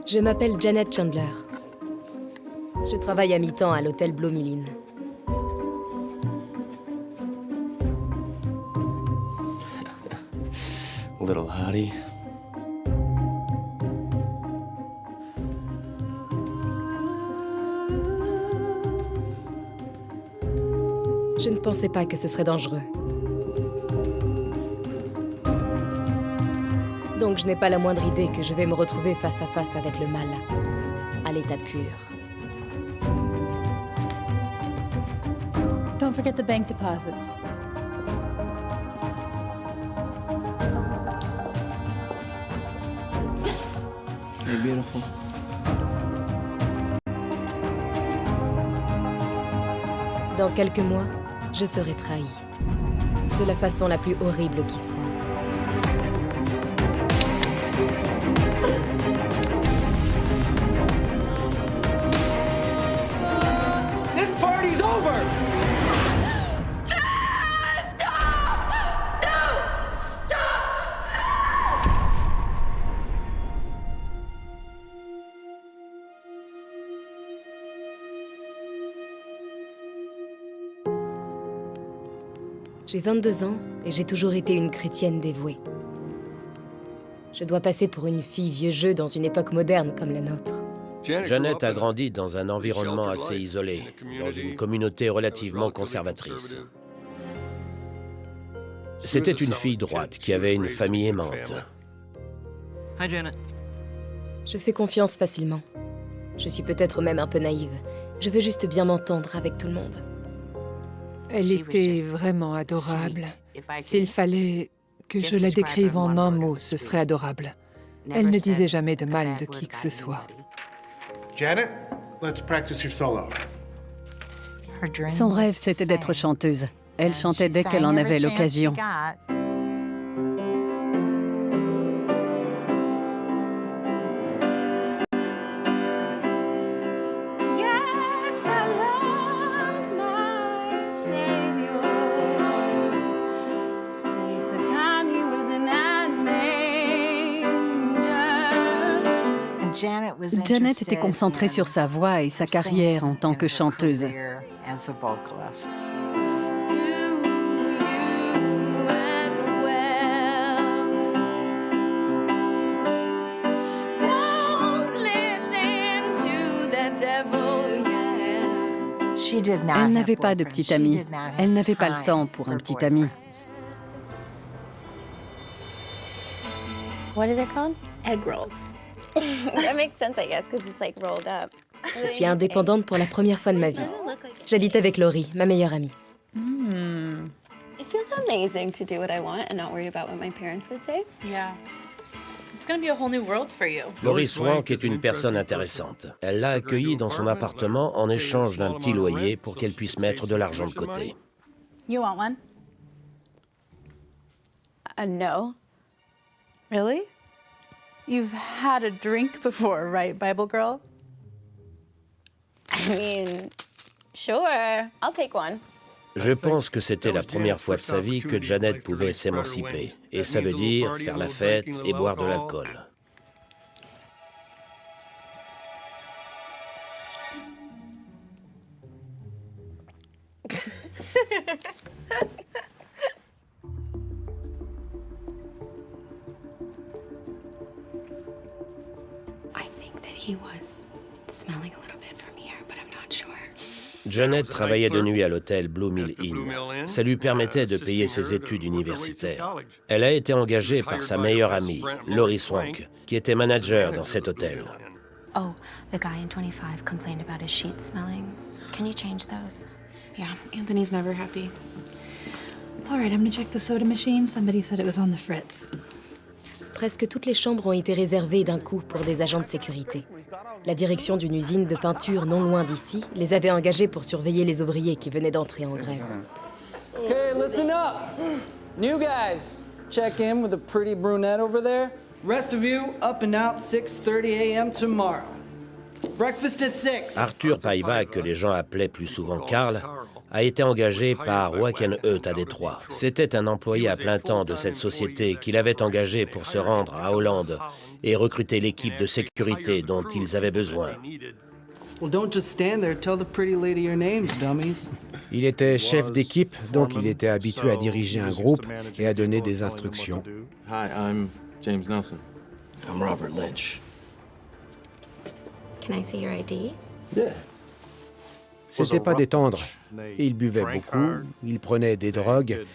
Je m'appelle Janet Chandler. Je travaille à mi-temps à l'hôtel Blue Mill Inn. Little hottie. Je ne pensais pas que ce serait dangereux. Donc je n'ai pas la moindre idée que je vais me retrouver face à face avec le mal, à l'état pur. Don't forget the bank deposits. You're beautiful. Dans quelques mois, je serai trahie. De la façon la plus horrible qui soit. This party's over! J'ai 22 ans et j'ai toujours été une chrétienne dévouée. Je dois passer pour une fille vieux jeu dans une époque moderne comme la nôtre. Janet a grandi dans un environnement assez isolé, dans une communauté relativement conservatrice. C'était une fille droite qui avait une famille aimante. Hi, Janet. Je fais confiance facilement. Je suis peut-être même un peu naïve. Je veux juste bien m'entendre avec tout le monde. Elle était vraiment adorable. S'il fallait que je la décrive en un mot, ce serait adorable. Elle ne disait jamais de mal de qui que ce soit. Janet, let's practice your solo. Son rêve, c'était d'être chanteuse. Elle chantait dès qu'elle en avait l'occasion. Janet était concentrée sur sa voix et sa carrière en tant que chanteuse. Elle n'avait pas de petit ami. Elle n'avait pas le temps pour un petit ami. What are they called? Egg rolls. That makes sense, I guess, because it's like rolled up. Je suis indépendante pour la première fois de ma vie. J'habite avec Laurie, ma meilleure amie. It feels amazing to do what I want and not worry about what my parents would say. Yeah. It's going to be a whole new world for you. Laurie Swank est une personne intéressante. Elle l'a accueillie dans son appartement en échange d'un petit loyer pour qu'elle puisse mettre de l'argent de côté. You want one? No. Really? You've had a drink before, right, Bible girl? I mean, sure. I'll take one. Je pense que c'était la première fois de sa vie que Janet pouvait s'émanciper. Et ça veut dire faire la fête et boire de l'alcool. He was smelling a little bit from here, but I'm not sure. Janet travaillait de nuit à l'hôtel Blue Mill Inn. Ça lui permettait de payer ses études universitaires. Elle a été engagée par sa meilleure amie, Laurie Swank, qui était manager dans cet hôtel. Oh, the guy in 25 complained about his sheets smelling. Can you change those? Yeah, Anthony's never happy. All right, I'm gonna check the soda machine. Somebody said it was on the fritz. Presque toutes les chambres ont été réservées d'un coup pour des agents de sécurité. La direction d'une usine de peinture non loin d'ici les avait engagés pour surveiller les ouvriers qui venaient d'entrer en grève. Okay, listen up. New guys, check in with the pretty brunette over there. Rest of you, up and out 6:30 a.m. tomorrow. Breakfast at 6. Arthur Paiva, que les gens appelaient plus souvent Carl, a été engagé par Wackenhut à Détroit. C'était un employé à plein temps de cette société qu'il avait engagé pour se rendre à Hollande et recruter l'équipe de sécurité dont ils avaient besoin. Well, don't just stand there. Tell the pretty lady your names, dummies. Il était chef d'équipe, donc il était habitué à diriger un groupe et à donner des instructions. Hi, I'm James Nelson. I'm Robert Lynch. Can I see your ID? Yeah. C'était pas des tendres. Ils buvaient beaucoup, ils prenaient des drogues,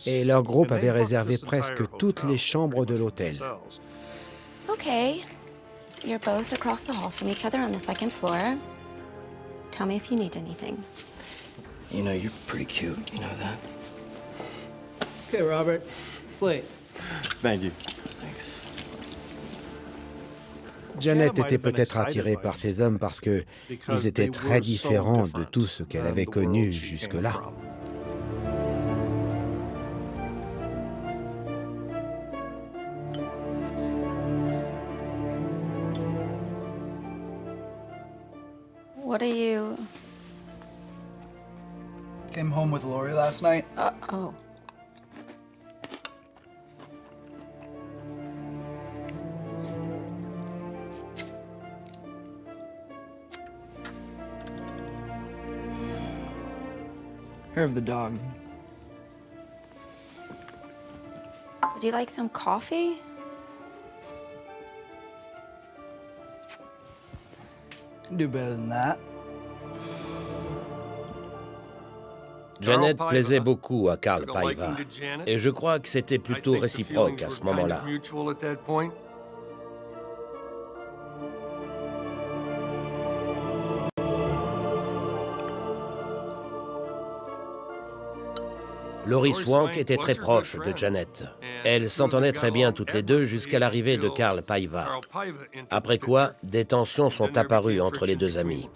et leur groupe avait réservé presque toutes les chambres de l'hôtel. Okay. You're both across the hall from each other on the second floor. Tell me if you need anything. You know, you're pretty cute. You know that? Okay, Robert. Slate. Thank you. Thanks. Janet était peut-être attirée par ces hommes parce que ils étaient très différents de tout ce qu'elle avait connu jusque-là. What are you... Came home with Lori last night. Oh. Hair of the dog. Would you like some coffee? Can do better than that. Janet plaisait beaucoup à Carl Paiva, et je crois que c'était plutôt réciproque à ce moment-là. Laurie Swank était très proche de Janet. Elles s'entendaient très bien toutes les deux jusqu'à l'arrivée de Carl Paiva. Après quoi, des tensions sont apparues entre les deux amis.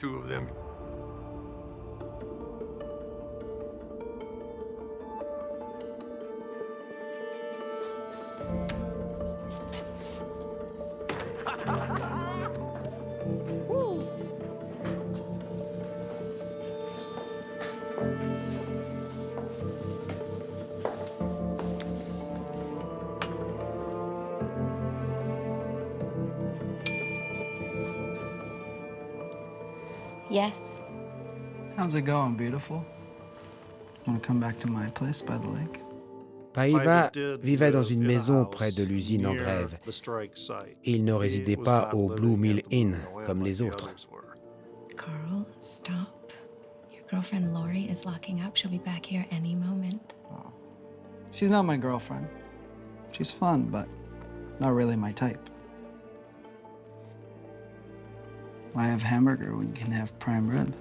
Yes. How's it going, beautiful? Want to come back to my place by the lake? Paiva vivait dans une maison près de l'usine en grève. Il ne résidait pas au Blue Mill Inn comme les autres. Carl, stop. Your girlfriend Lori is locking up. She'll be back here any moment. Oh. She's not my girlfriend. She's fun, but not really my type. Why have hamburger when you can have prime rib?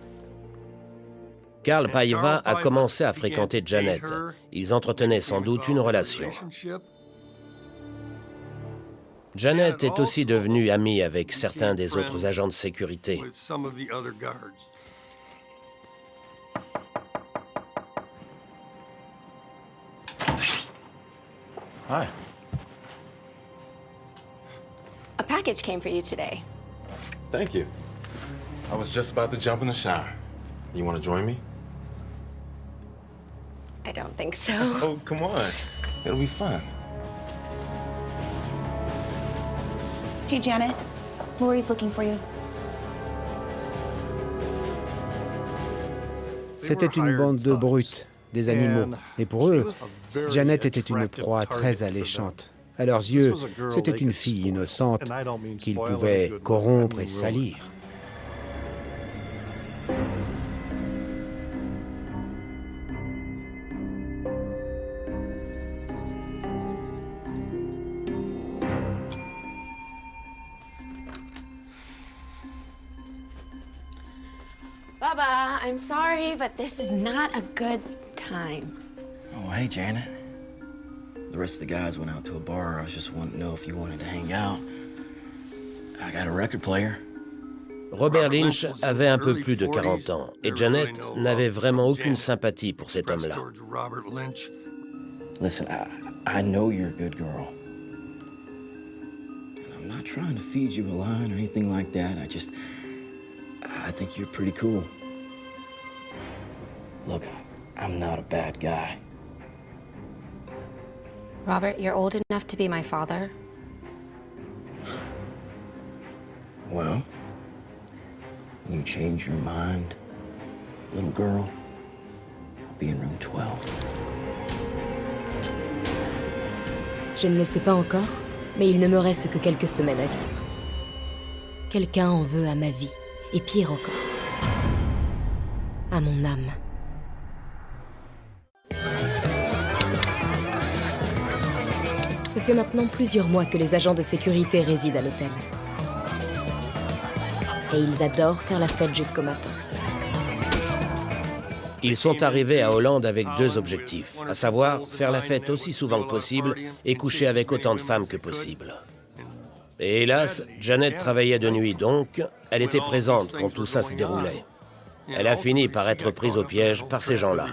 Carl Paiva a commencé à fréquenter Janet. Ils entretenaient sans doute une relation. Janet est aussi devenue amie avec certains des autres agents de sécurité. Hi. A package came for you today. Thank you. I was just about to jump in the shower. You want to join me? I don't think so. Oh, come on. It'll be fun. Hey, Janet. Lori's looking for you. C'était une bande de brutes, des animaux. Et pour eux, Janet était une proie très alléchante. À leurs yeux, c'était une fille innocente qu'ils pouvaient corrompre et salir. Baba, I'm sorry, but this is not a good time. Oh, hey, Janet. The rest of the guys went out to a bar. I was just wanting to know if you wanted to hang out. I got a record player. Robert Lynch avait un peu plus de 40 ans, et Janet n'avait vraiment aucune sympathie pour cet homme-là. Listen, I know you're a good girl. I'm not trying to feed you a line or anything like that. I think you're pretty cool. Look, I'm not a bad guy. Robert, you're old enough to be my father. Well, when you change your mind, little girl, I'll be in room 12. Je ne le sais pas encore, mais il ne me reste que quelques semaines à vivre. Quelqu'un en veut à ma vie, et pire encore, à mon âme. Ça fait maintenant plusieurs mois que les agents de sécurité résident à l'hôtel. Et ils adorent faire la fête jusqu'au matin. Ils sont arrivés à Hollande avec deux objectifs, à savoir faire la fête aussi souvent que possible et coucher avec autant de femmes que possible. Et hélas, Janet travaillait de nuit, donc elle était présente quand tout ça se déroulait. Elle a fini par être prise au piège par ces gens-là.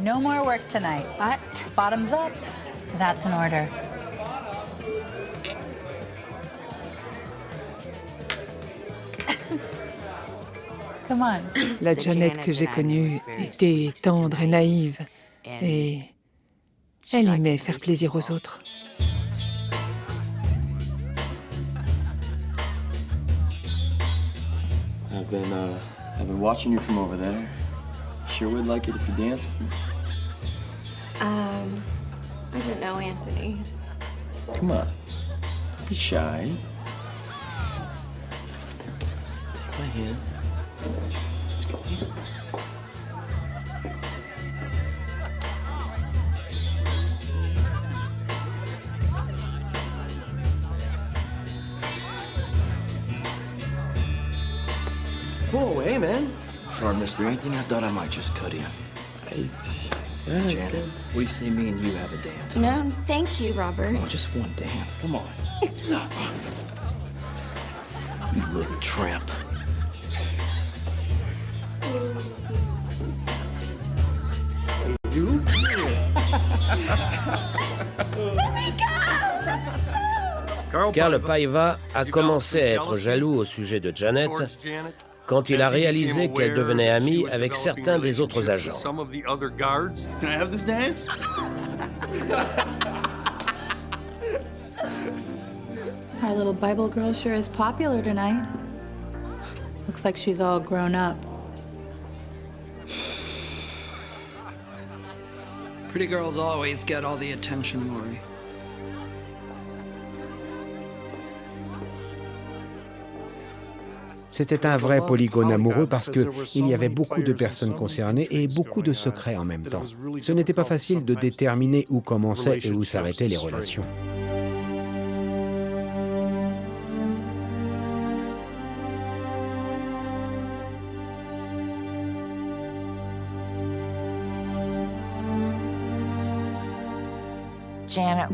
No more work tonight, but bottoms up. That's an order. Come on. La Janet que j'ai connue était tendre et naïve, et elle aimait faire plaisir aux autres. I've been watching you from over there. Sure would like it if you danced. I don't know, Anthony. Come on. Don't be shy. Take my hand. Let's go dance. Whoa, hey, man. Sorry, Mr. Anthony, I thought I might just cut in. Janet, what do you say me and you have a dance? No, thank you, Robert. Come on, just one dance, come on. You little tramp. You? Carl Paiva a commencé à être jaloux au sujet de Janet quand il a réalisé qu'elle devenait amie avec certains des autres agents. Can I have this dance? Our little Bible girl sure is popular tonight. Looks like she's all grown up. Pretty girls always get all the attention, Lori. C'était un vrai polygone amoureux parce qu'il y avait beaucoup de personnes concernées et beaucoup de secrets en même temps. Ce n'était pas facile de déterminer où commençaient et où s'arrêtaient les relations.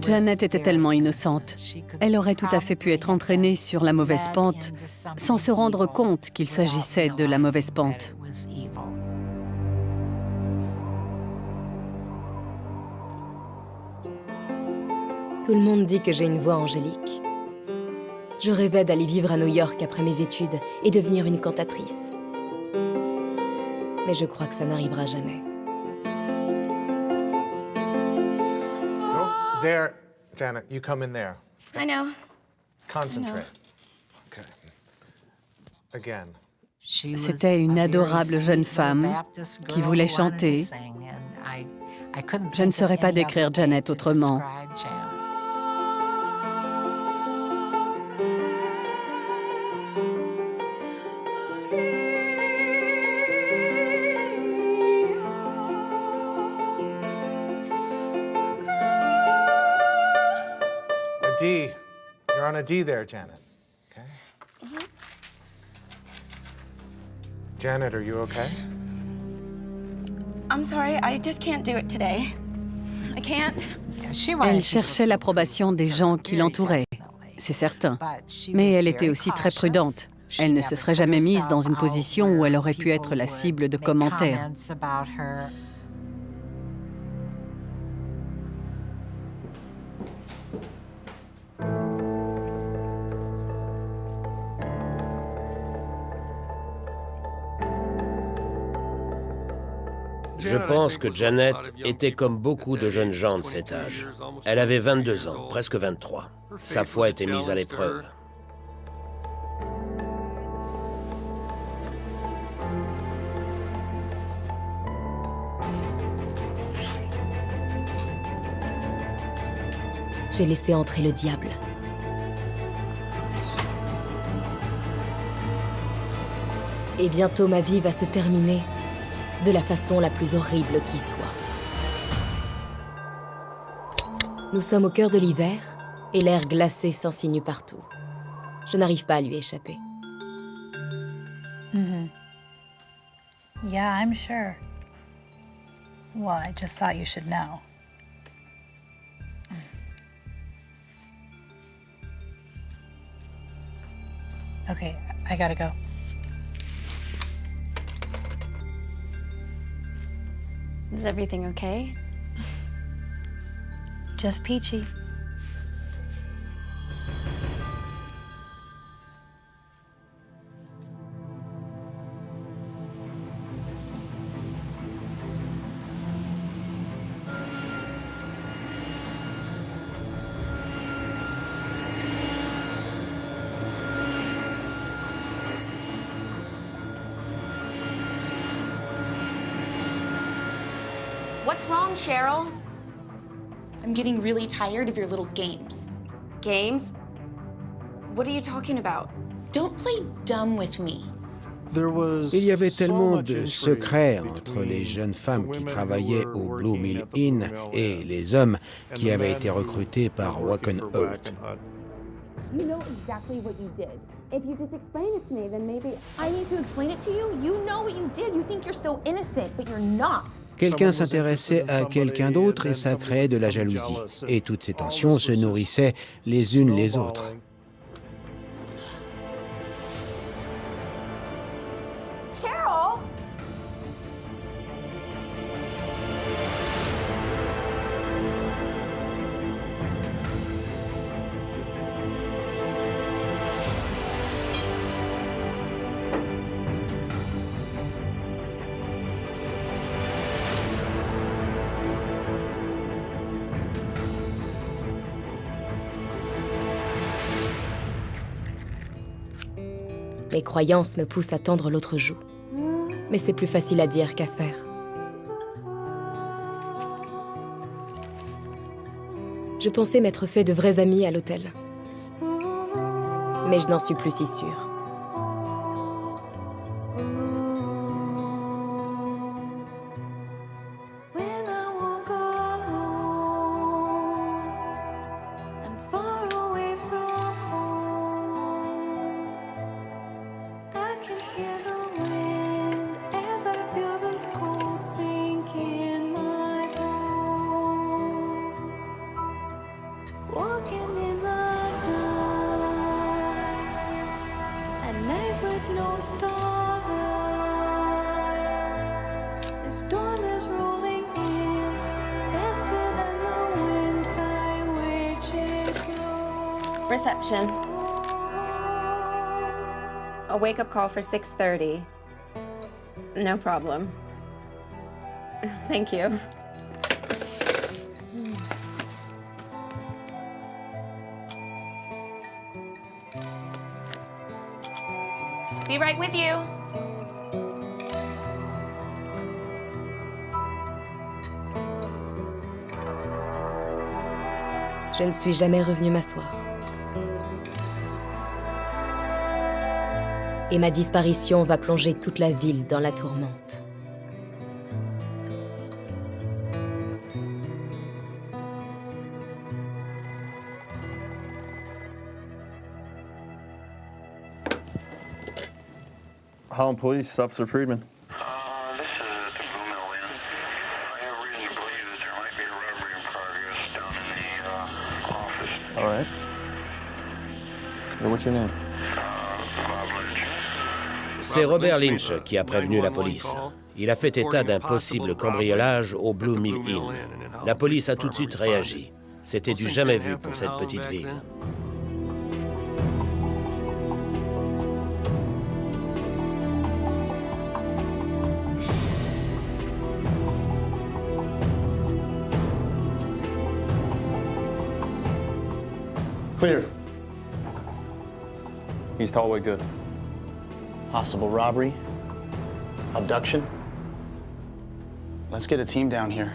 Janet était tellement innocente. Elle aurait tout à fait pu être entraînée sur la mauvaise pente sans se rendre compte qu'il s'agissait de la mauvaise pente. Tout le monde dit que j'ai une voix angélique. Je rêvais d'aller vivre à New York après mes études et devenir une cantatrice. Mais je crois que ça n'arrivera jamais. There, Janet, you come in there. I know. Concentrate. Okay. Again. C'était une adorable jeune femme qui voulait chanter. Je ne saurais pas décrire Janet autrement. D. You're on a D there, Janet. Okay? Janet, are you okay? I'm sorry, I just can't do it today. I can't. Elle cherchait l'approbation des gens qui l'entouraient, c'est certain. Mais elle était aussi très prudente. Elle ne se serait jamais mise dans une position où elle aurait pu être la cible de commentaires. Je pense que Janet était comme beaucoup de jeunes gens de cet âge. Elle avait 22 ans, presque 23. Sa foi était mise à l'épreuve. J'ai laissé entrer le diable. Et bientôt ma vie va se terminer de la façon la plus horrible qui soit. Nous sommes au cœur de l'hiver et l'air glacé s'insinue partout. Je n'arrive pas à lui échapper. Yeah, I'm sure. Well, I just thought you should know. Okay, I gotta go. Is everything okay? Just peachy. What's wrong, Cheryl? I'm getting really tired of your little games. Games? What are you talking about? Don't play dumb with me. Il y avait tellement de secrets entre les jeunes femmes qui travaillaient au Blue Mill Inn et les hommes qui avaient été recrutés par Wackenhut. You know exactly what you did. If you just explain it to me, then maybe I need to explain it to you. You know what you did. You think you're so innocent, but you're not. Quelqu'un s'intéressait à quelqu'un d'autre et ça créait de la jalousie. Et toutes ces tensions se nourrissaient les unes les autres. Cheryl! Mes croyances me poussent à tendre l'autre joue. Mais c'est plus facile à dire qu'à faire. Je pensais m'être fait de vrais amis à l'hôtel. Mais je n'en suis plus si sûre. Reception. A wake-up call for 6:30. No problem. Thank you. Be right with you. Je ne suis jamais revenue m'asseoir. Et ma disparition va plonger toute la ville dans la tourmente. Holland Police, Officer Friedman. This is the Blue Mill Inn. I have reason to believe that there might be a robbery in progress down in the office. All right. Hey, what's your name? C'est Robert Lynch qui a prévenu la police. Il a fait état d'un possible cambriolage au Blue Mill Inn. La police a tout de suite réagi. C'était du jamais vu pour cette petite ville. Clear. East hallway good. Possible robbery? Abduction? Let's get a team down here.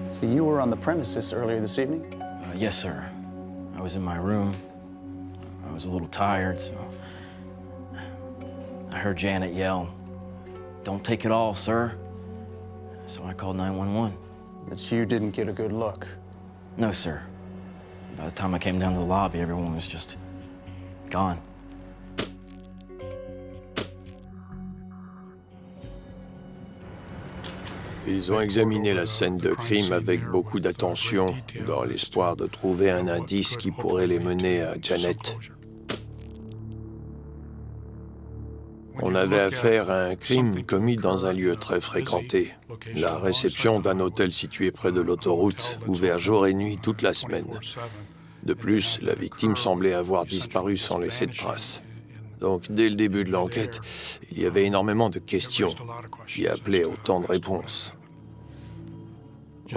So you were on the premises earlier this evening? Yes, sir. I was in my room. I was a little tired, so I heard Janet yell, "Don't take it all, sir." So I called 911. But you didn't get a good look. No, sir. By the time I came down to the lobby, everyone was just gone. Ils ont examiné la scène de crime avec beaucoup d'attention, dans l'espoir de trouver un indice qui pourrait les mener à Janet. On avait affaire à un crime commis dans un lieu très fréquenté, la réception d'un hôtel situé près de l'autoroute, ouvert jour et nuit toute la semaine. De plus, la victime semblait avoir disparu sans laisser de traces. Donc, dès le début de l'enquête, il y avait énormément de questions qui appelaient autant de réponses.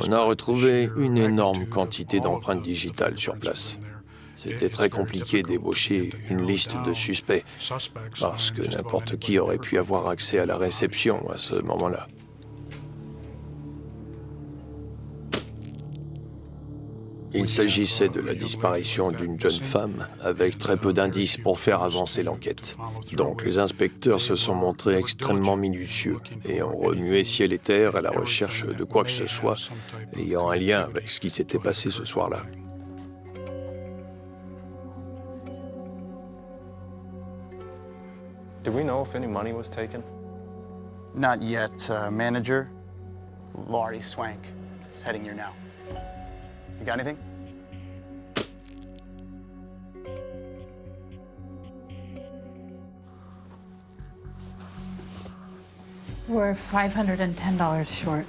On a retrouvé une énorme quantité d'empreintes digitales sur place. C'était très compliqué d'ébaucher une liste de suspects, parce que n'importe qui aurait pu avoir accès à la réception à ce moment-là. Il s'agissait de la disparition d'une jeune femme avec très peu d'indices pour faire avancer l'enquête. Donc les inspecteurs se sont montrés extrêmement minutieux et ont remué ciel et terre à la recherche de quoi que ce soit ayant un lien avec ce qui s'était passé ce soir-là. Do we know if any money was taken? Not yet, manager. Laurie Swank is heading here now. You got anything? We're $510 short.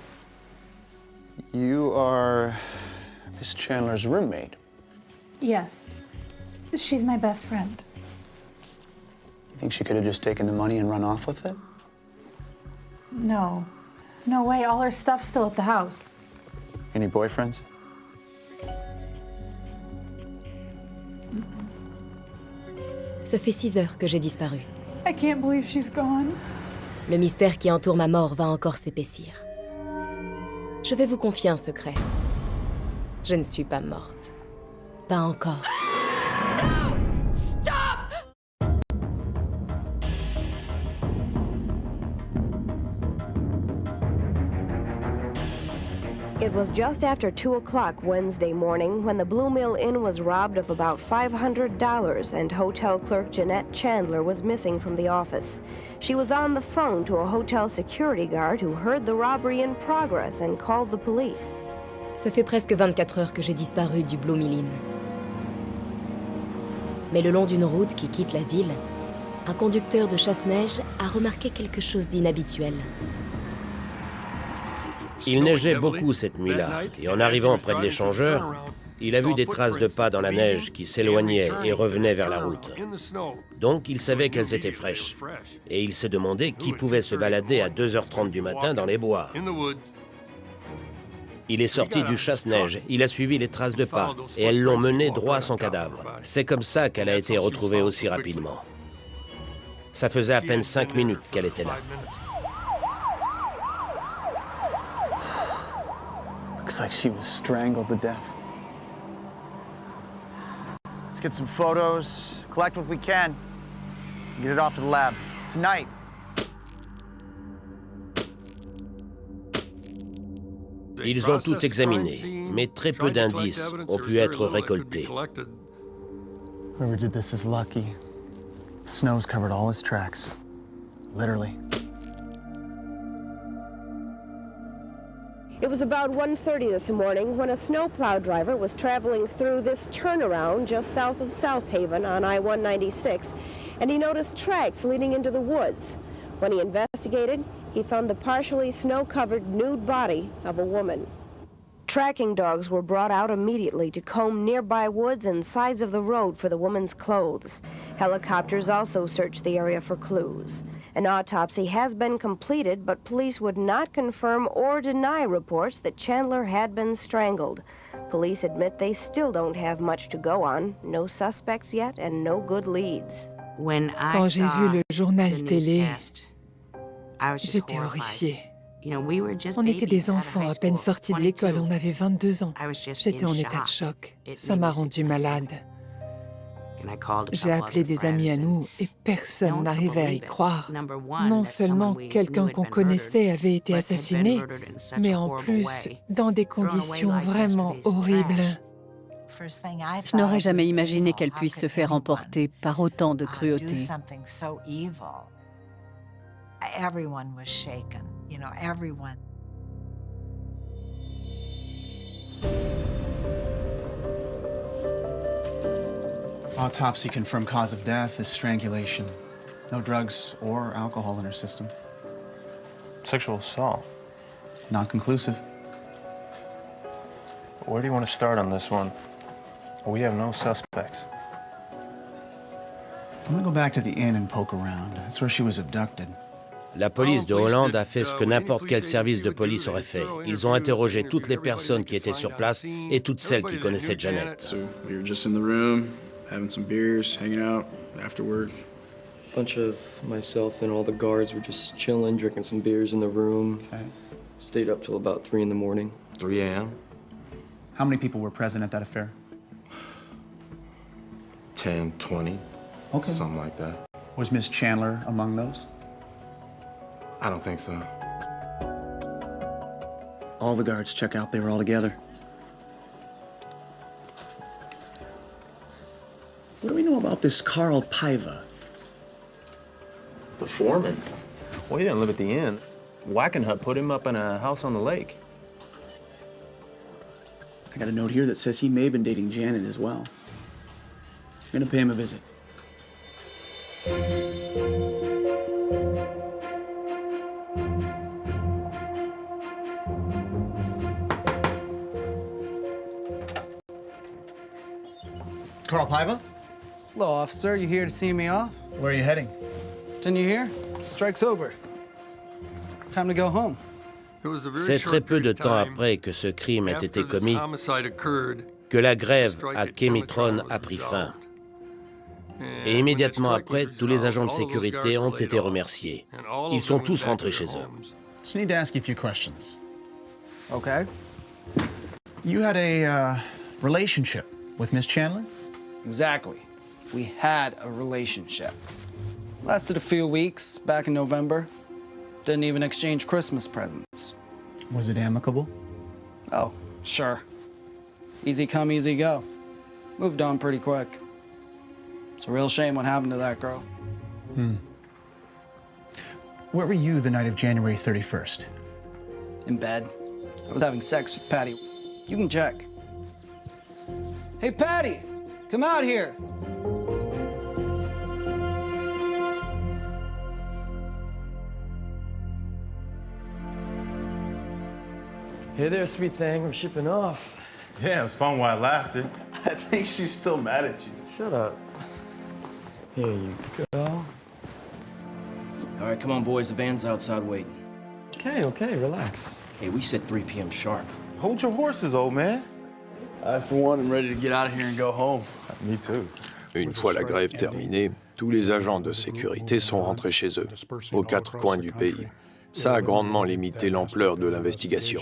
You are Miss Chandler's roommate. Yes. She's my best friend. You think she could have just taken the money and run off with it? No. No way, all her stuff's still at the house. Any boyfriends? Ça fait 6 heures que j'ai disparu. I can't believe she's gone. Le mystère qui entoure ma mort va encore s'épaissir. Je vais vous confier un secret. Je ne suis pas morte. Pas encore. It was just after 2 o'clock Wednesday morning when the Blue Mill Inn was robbed of about $500 and hotel clerk Jeanette Chandler was missing from the office. She was on the phone to a hotel security guard who heard the robbery in progress and called the police. Ça fait presque 24 heures que j'ai disparu du Blue Mill Inn. Mais le long d'une route qui quitte la ville, un conducteur de chasse-neige a remarqué quelque chose d'inhabituel. Il neigeait beaucoup cette nuit-là, et en arrivant près de l'échangeur, il a vu des traces de pas dans la neige qui s'éloignaient et revenaient vers la route. Donc il savait qu'elles étaient fraîches, et il s'est demandé qui pouvait se balader à 2h30 du matin dans les bois. Il est sorti du chasse-neige, il a suivi les traces de pas, et elles l'ont mené droit à son cadavre. C'est comme ça qu'elle a été retrouvée aussi rapidement. Ça faisait à peine 5 minutes qu'elle était là. Looks like she was strangled to death. Let's get some photos, collect what we can, and get it off to the lab. Tonight. Ils ont tout examiné, mais très peu d'indices ont pu être récoltés. Whoever did this is lucky. The snow's covered all his tracks. Literally. It was about 1:30 this morning when a snowplow driver was traveling through this turnaround just south of South Haven on I-196, and he noticed tracks leading into the woods. When he investigated, he found the partially snow-covered nude body of a woman. Tracking dogs were brought out immediately to comb nearby woods and sides of the road for the woman's clothes. Helicopters also searched the area for clues. An autopsy has been completed, but police would not confirm or deny reports that Chandler had been strangled. Police admit they still don't have much to go on, no suspects yet and no good leads. Quand j'ai vu le journal télé, j'étais horrifiée. On était des enfants à peine sortis de l'école, on avait 22 ans. J'étais en état de choc. Ça m'a rendue malade. J'ai appelé des amis à nous et personne n'arrivait à y croire. Non seulement quelqu'un qu'on connaissait avait été assassiné, mais en plus dans des conditions vraiment horribles. Je n'aurais jamais imaginé qu'elle puisse se faire emporter par autant de cruauté. Everyone was shaken, you know, everyone. Autopsy confirmed cause of death is strangulation. No drugs or alcohol in her system. Sexual assault. Not conclusive. Where do you want to start on this one? We have no suspects. I'm gonna go back to the inn and poke around. That's where she was abducted. La police de Hollande a fait ce que n'importe quel service de police aurait fait. Ils ont interrogé toutes les personnes qui étaient sur place et toutes celles qui connaissaient Janet. So we were just in the room, having some beers, hanging out after work. A bunch of myself and all the guards were just chilling, drinking some beers in the room. Okay. Stayed up till about 3 in the morning. 3 a.m.? How many people were present at that affair? 10, 20. Okay. Something like that. Was Miss Chandler among those? I don't think so. All the guards check out. They were all together. What do we know about this Carl Paiva? The foreman? Well, he didn't live at the inn. Wackenhut put him up in a house on the lake. I got a note here that says he may have been dating Janet as well. I'm gonna pay him a visit. Carl Paiva? Hello, officer. You here to see me off? Where are you heading? Didn't you hear? Strike's over. Time to go home. C'est très peu de temps après que ce crime ait été commis que la grève à Kemitron a pris fin. Et immédiatement après, tous les agents de sécurité ont été remerciés. Ils sont tous rentrés chez eux. Just need to ask you a few questions. Okay. You had a relationship with Miss Chandler? Exactly. We had a relationship. Lasted a few weeks, back in November. Didn't even exchange Christmas presents. Was it amicable? Oh, sure. Easy come, easy go. Moved on pretty quick. It's a real shame what happened to that girl. Where were you the night of January 31st? In bed. I was having sex with Patty. You can check. Hey, Patty! Come out here! Hey there, sweet thing. We're shipping off. Yeah, it was fun while it lasted. I think she's still mad at you. Shut up. Here you go. All right, come on, boys. The van's outside waiting. Okay, relax. Hey, we said 3 p.m. sharp. Hold your horses, old man. I, for one, am ready to get out of here and go home. Me too. Une fois la grève terminée, tous les agents de sécurité sont rentrés chez eux, aux 4 coins du pays. Ça a grandement limité l'ampleur de l'investigation.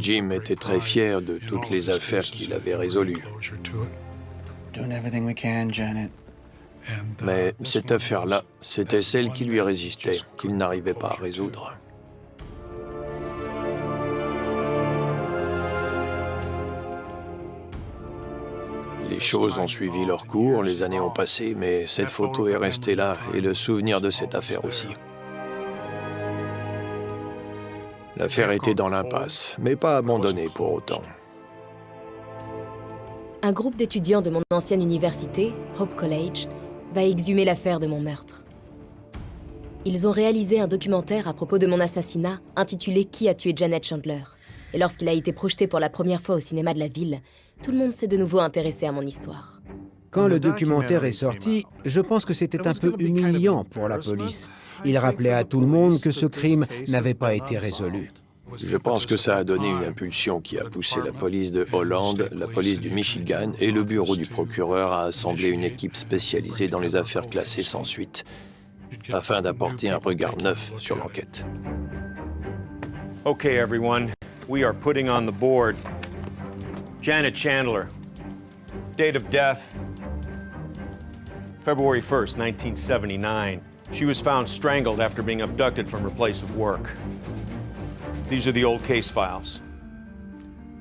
Jim était très fier de toutes les affaires qu'il avait résolues. Doing everything we can, Janet. Mais cette affaire-là, c'était celle qui lui résistait, qu'il n'arrivait pas à résoudre. Les choses ont suivi leur cours, les années ont passé, mais cette photo est restée là, et le souvenir de cette affaire aussi. L'affaire était dans l'impasse, mais pas abandonnée pour autant. Un groupe d'étudiants de mon ancienne université, Hope College, va exhumer l'affaire de mon meurtre. Ils ont réalisé un documentaire à propos de mon assassinat intitulé « Qui a tué Janet Chandler ?» Et lorsqu'il a été projeté pour la première fois au cinéma de la ville, tout le monde s'est de nouveau intéressé à mon histoire. Quand le documentaire est sorti, je pense que c'était un peu humiliant pour la police. Il rappelait à tout le monde que ce crime n'avait pas été résolu. Je pense que ça a donné une impulsion qui a poussé la police de Hollande, la police du Michigan et le bureau du procureur à assembler une équipe spécialisée dans les affaires classées sans suite, afin d'apporter un regard neuf sur l'enquête. Okay, everyone, we are putting on the board Janet Chandler. Date of death, February 1st, 1979. She was found strangled after being abducted from her place of work. These are the old case files.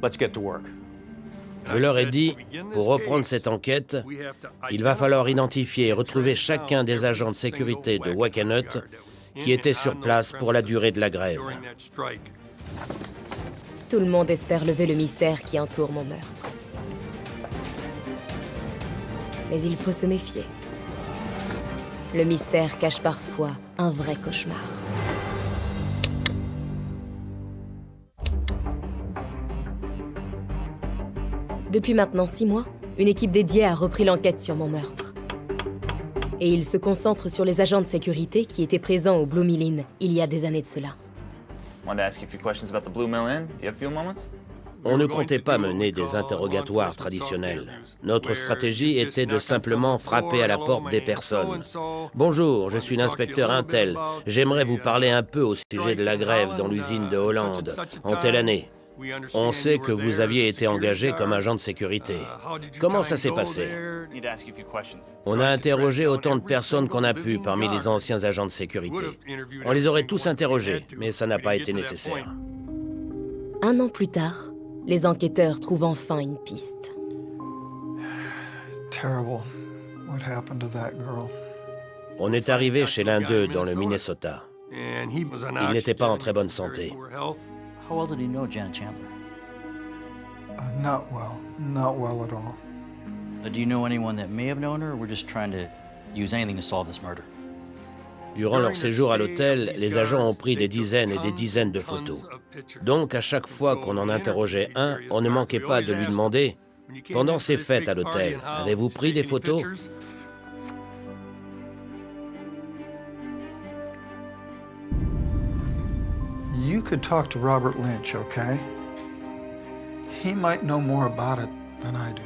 Let's get to work. Je leur ai dit, pour reprendre cette enquête, il va falloir identifier et retrouver chacun des agents de sécurité de Wackenhut qui étaient sur place pour la durée de la grève. Tout le monde espère lever le mystère qui entoure mon meurtre. Mais il faut se méfier. Le mystère cache parfois un vrai cauchemar. Depuis maintenant 6 mois, une équipe dédiée a repris l'enquête sur mon meurtre. Et il se concentre sur les agents de sécurité qui étaient présents au Blue Mill Inn il y a des années de cela. On ne comptait pas mener des interrogatoires traditionnels. Notre stratégie était de simplement frapper à la porte des personnes. « Bonjour, je suis l'inspecteur Intel. J'aimerais vous parler un peu au sujet de la grève dans l'usine de Hollande. En telle année. On sait que vous aviez été engagé comme agent de sécurité. Comment ça s'est passé ?» On a interrogé autant de personnes qu'on a pu parmi les anciens agents de sécurité. On les aurait tous interrogés, mais ça n'a pas été nécessaire. 1 an plus tard, les enquêteurs trouvent enfin une piste. Terrible. What happened to that girl? On est arrivé chez l'un d'eux dans le Minnesota. Il n'était pas en très bonne santé. How well did he know Janet Chandler? Not well at all. Do you know anyone that may have known her, or we're just trying to use anything to solve this murder? Durant leur séjour à l'hôtel, les agents ont pris des dizaines et des dizaines de photos. Donc, à chaque fois qu'on en interrogeait un, on ne manquait pas de lui demander « Pendant ces fêtes à l'hôtel, avez-vous pris des photos ?» You could talk to Robert Lynch, okay? He might know more about it than I do.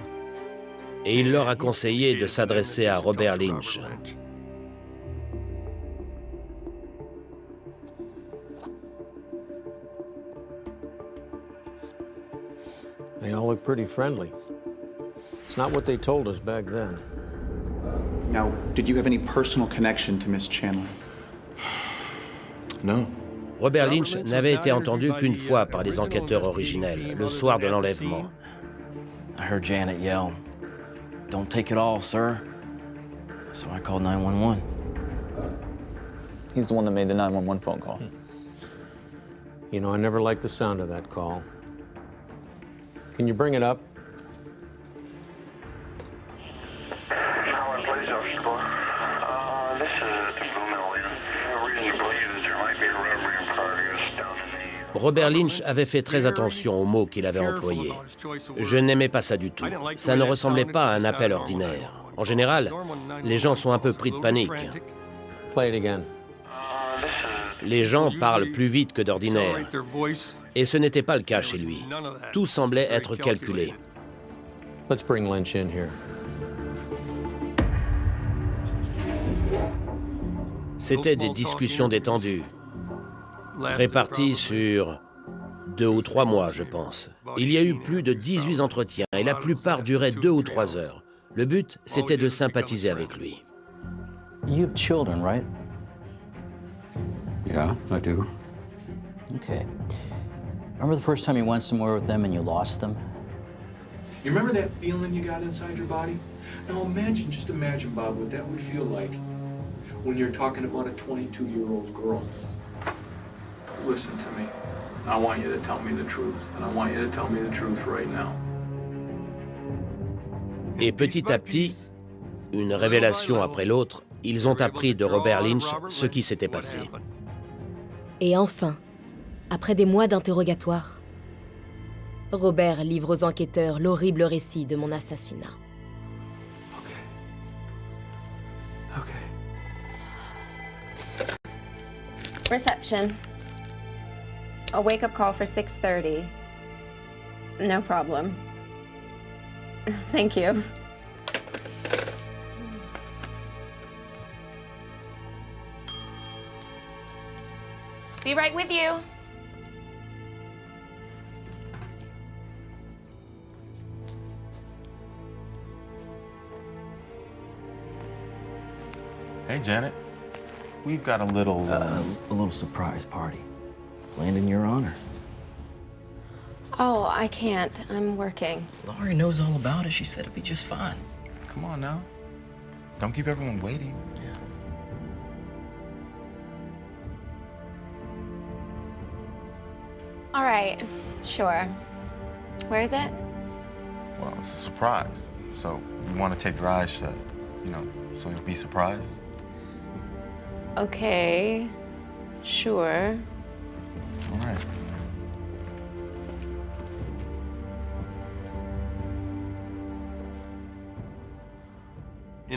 Et il leur a conseillé de s'adresser à Robert Lynch. They all look pretty friendly. It's not what they told us back then. Now, did you have any personal connection to Miss Chandler? No. Robert Lynch n'avait été entendu qu'une fois par les enquêteurs originels, le soir de l'enlèvement. I heard Janet yell, "Don't take it all, sir." So I called 911. He's the one that made the 911 phone call. You know, I never liked the sound of that call. Can you bring it up? Police officer. This is the Blue Mill Inn. No reason to believe that there might be a robbery in progress down in the... Robert Lynch avait fait très attention aux mots qu'il avait employés. Je n'aimais pas ça du tout. Ça ne ressemblait pas à un appel ordinaire. En général, les gens sont un peu pris de panique. Play it again. Les gens parlent plus vite que d'ordinaire. Et ce n'était pas le cas chez lui. Tout semblait être calculé. Let's bring Lynch in here. C'était des discussions détendues, réparties sur 2 ou 3 mois, je pense. Il y a eu plus de 18 entretiens et la plupart duraient 2 ou 3 heures. Le but, c'était de sympathiser avec lui. You have children, right? Yeah, I do. Okay. Remember the first time you went somewhere with them and you lost them? You remember that feeling you got inside your body? Now imagine, just imagine, Bob, what that would feel like when you're talking about a 22-year-old girl. Listen to me. I want you to tell me the truth, and I want you to tell me the truth right now. Et petit à petit, une révélation après l'autre ils ont appris de Robert Lynch ce qui s'était passé. Et enfin, après des mois d'interrogatoire, Robert livre aux enquêteurs l'horrible récit de mon assassinat. Reception. A wake-up call for 6:30. No problem. Thank you. Be right with you. Hey, Janet. We've got a little surprise party. Planned in your honor. Oh, I can't. I'm working. Laurie knows all about it. She said it'd be just fine. Come on now. Don't keep everyone waiting. All right, sure. Where is it? Well, it's a surprise. So you want to take your eyes shut, so you'll be surprised? Okay, sure. All right.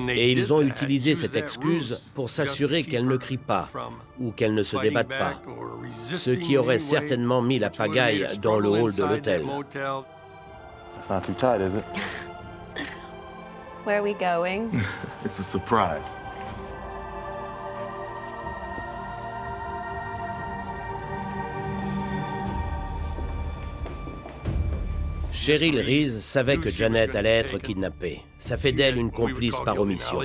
Et ils ont utilisé cette excuse pour s'assurer qu'elle ne crie pas ou qu'elle ne se débatte pas, ce qui aurait certainement mis la pagaille dans le hall de l'hôtel. That's not too tight, is it? Where are we going? It's a surprise. Cheryl Reese savait que Janet allait être kidnappée. Ça fait d'elle une complice par omission.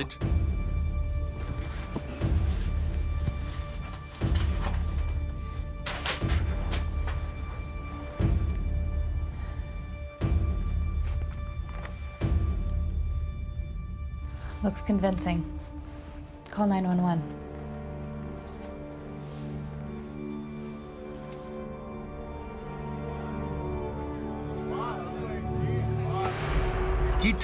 Looks convincing. Call 911.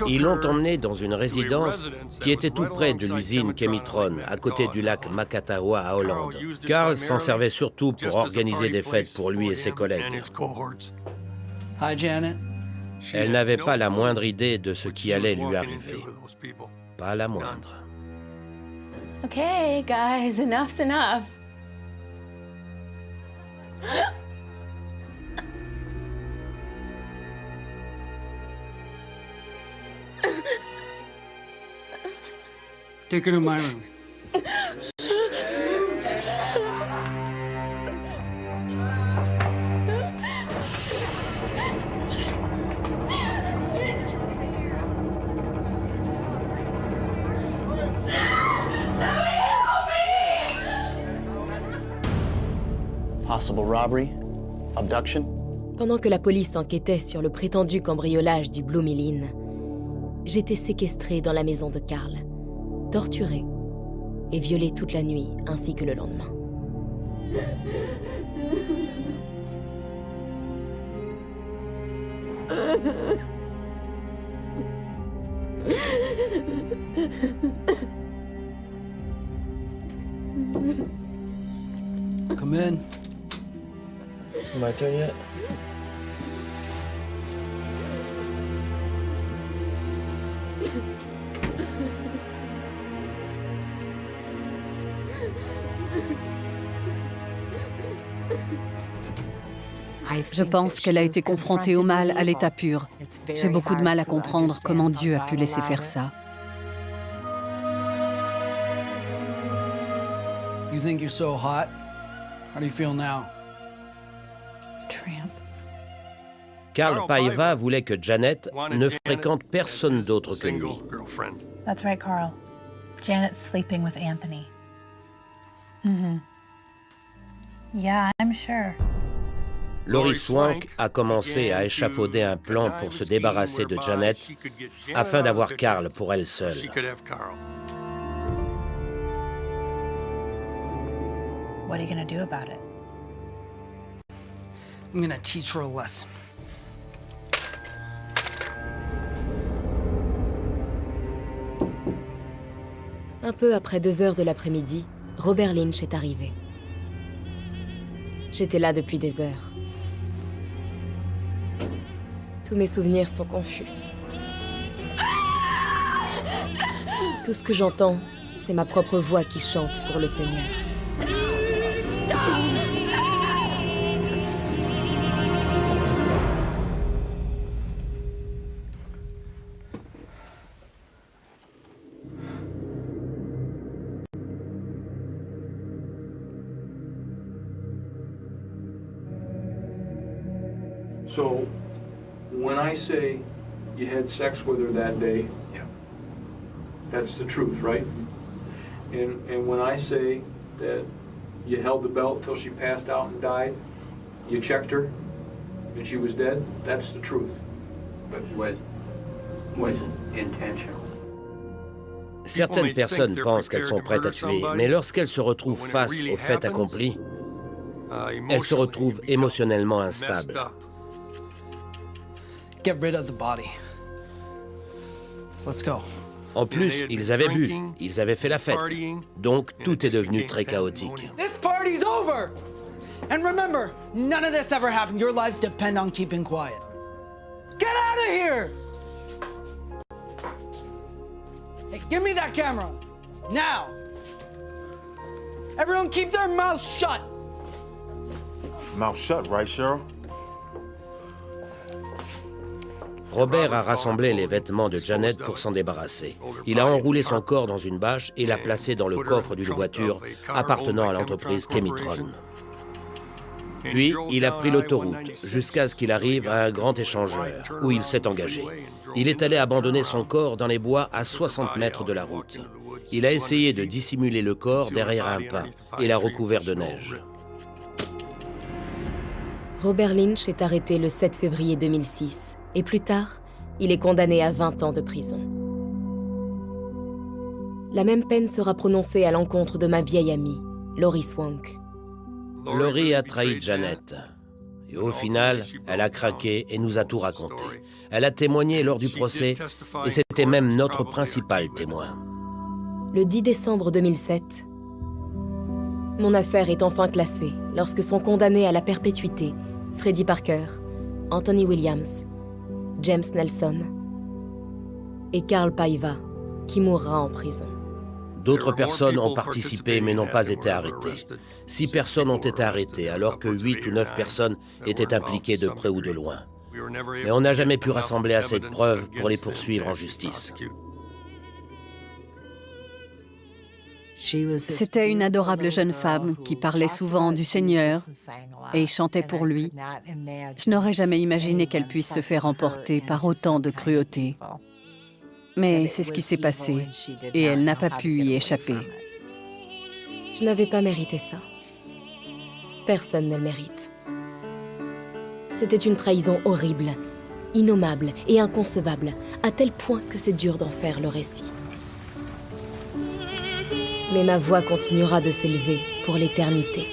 Ils l'ont emmenée dans une résidence qui était tout près de l'usine Chemitron, à côté du lac Makatawa à Hollande. Carl s'en servait surtout pour organiser des fêtes pour lui et ses collègues. Hi, Janet. Elle n'avait pas la moindre idée de ce qui allait lui arriver. Pas la moindre. Okay, guys, enough's enough. Take her to my room. Possible robbery, abduction. Pendant que la police enquêtait sur le prétendu cambriolage du Blue Mill Inn, j'étais séquestrée dans la maison de Carl, torturée et violée toute la nuit ainsi que le lendemain. Come in. My turn yet? Je pense qu'elle a été confrontée au mal à l'état pur. J'ai beaucoup de mal à comprendre comment Dieu a pu laisser faire ça. You think you're so hot? How do you feel now? Tramp. Carl Paiva voulait que Janet ne fréquente personne d'autre que lui. That's right, Carl. Janet's sleeping with Anthony. Mm-hmm. Yeah, I'm sure. Laurie Swank a commencé à échafauder un plan pour se débarrasser de Janet afin d'avoir Carl pour elle seule. What are you gonna do about it? I'm gonna teach her a lesson. Un peu après 2 heures de l'après-midi, Robert Lynch est arrivé. J'étais là depuis des heures. Tous mes souvenirs sont confus. Tout ce que j'entends, c'est ma propre voix qui chante pour le Seigneur. So, when I say you had sex with her that day, that's the truth, right? And when I say that you held the belt till she passed out and died, you checked her, and she was dead, that's the truth. But with intention. Certaines personnes pensent qu'elles sont prêtes à tuer, mais lorsqu'elles se retrouvent face au fait accompli, elles se retrouvent émotionnellement instables. Get rid of the body. Let's go. En plus, ils avaient bu, ils avaient fait la fête, donc tout est devenu très chaotique. This party's over! And remember, none of this ever happened. Your lives depend on keeping quiet. Get out of here! Hey, give me that camera. Now! Everyone keep their mouths shut! Mouth shut, right, Cheryl? Robert a rassemblé les vêtements de Janet pour s'en débarrasser. Il a enroulé son corps dans une bâche et l'a placé dans le coffre d'une voiture appartenant à l'entreprise Chemitron. Puis, il a pris l'autoroute jusqu'à ce qu'il arrive à un grand échangeur où il s'est engagé. Il est allé abandonner son corps dans les bois à 60 mètres de la route. Il a essayé de dissimuler le corps derrière un pin et l'a recouvert de neige. Robert Lynch est arrêté le 7 février 2006 et plus tard, il est condamné à 20 ans de prison. La même peine sera prononcée à l'encontre de ma vieille amie, Laurie Swank. Laurie a trahi Janet. Et au final, elle a craqué et nous a tout raconté. Elle a témoigné lors du procès et c'était même notre principal témoin. Le 10 décembre 2007, mon affaire est enfin classée lorsque sont condamnés à la perpétuité Freddie Parker, Anthony Williams, James Nelson et Carl Paiva, qui mourra en prison. D'autres personnes ont participé mais n'ont pas été arrêtées. 6 personnes ont été arrêtées alors que 8 ou 9 personnes étaient impliquées de près ou de loin. Mais on n'a jamais pu rassembler assez de preuves pour les poursuivre en justice. C'était une adorable jeune femme qui parlait souvent du Seigneur et chantait pour lui. Je n'aurais jamais imaginé qu'elle puisse se faire emporter par autant de cruauté. Mais c'est ce qui s'est passé et elle n'a pas pu y échapper. Je n'avais pas mérité ça. Personne ne le mérite. C'était une trahison horrible, innommable et inconcevable, à tel point que c'est dur d'en faire le récit. Mais ma voix continuera de s'élever pour l'éternité.